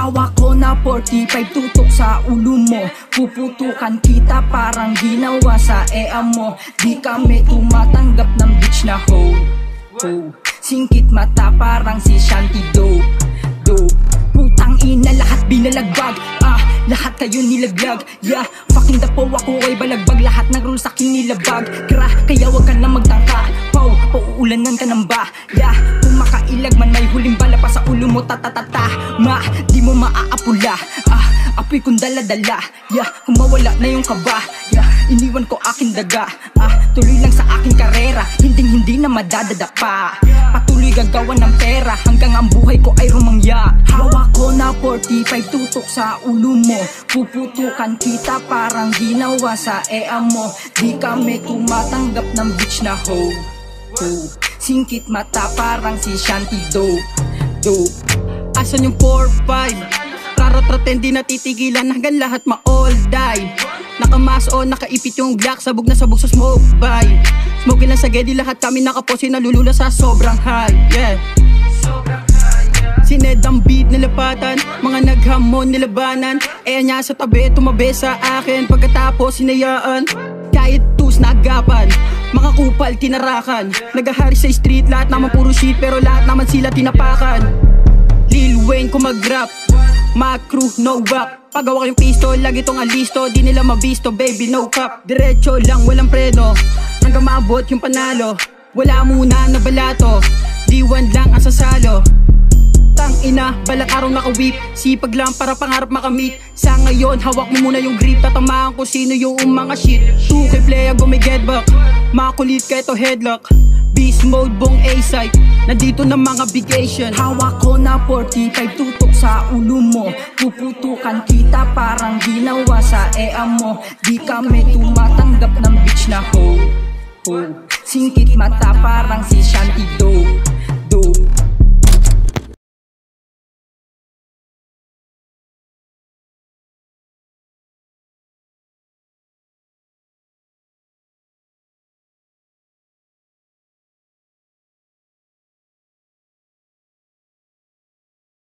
Hawak ko na 45 tutok sa ulo mo. Puputukan kita parang ginawa sa ea mo. Di kami tumatanggap ng bitch na ho. Singkit mata parang si Shanty Dope. Putang ina lahat binalagbag. Lahat kayo nilaglag. Yeah, fucking dapo ako ay balagbag. Lahat ng rules aking nilabag. Kaya wag ka na magtangka. Pauulanan ka ng ba. Yeah, kung makailag man may huling bala pa sa ulo mo. Di mo maaapula. Apoy kong dala-dala. Yeah, kung mawala na yung kaba. Yeah, iniwan ko aking daga. Tuloy lang sa aking karera. Hindi na madadada pa. Patuloy gagawa ng pera hanggang ang buhay ko ay rumangya. Hawak ko na 45 tutok sa ulo mo. Puputukan kita parang ginawa sa ea mo. Di kami tumatanggap ng bitch na ho. Singkit mata parang si Shanty Dope. Asan yung 4-5? Raratraten di natitigilan hanggang lahat ma-all die. Nakamaso, nakaipit yung black, sabog na sabog sa smoke by. Smoke lang sa gedi, lahat kami nakaposi, nalulula sa sobrang high. Yeah, sined ang beat nilapatan, mga naghamon nilabanan. Niya sa tabi, tumabi sa akin. Pagkatapos sinayaan, kahit tus na agapan. Mga kupal tinarakan, nagahari sa street, lahat naman puro shit. Pero lahat naman sila tinapakan. Lil Wayne kumagrap, mga crew no back. Pagawa ko yung pistol, lagi tong alisto. Di nila mabisto, baby no cap. Diretso lang, walang preno, hanggang maabot yung panalo. Wala muna na balato, D1 lang ang sasalo. Tang ina, balat araw nakawip. Sipag lang para pangarap makamit. Sa ngayon, hawak mo muna yung grip. Tatamaan ko sino yung mga shit. 2K playa, go may get back. Makulit ka ito headlock. Beast mode, bong A-site. Nandito na mga big Asian. Hawak ko na 45 tutok sa ulo mo. Puputukan kita parang ginawa sa ea mo. Di kami tumatanggap ng bitch na ho. Singkit mata parang si Shanty Dope.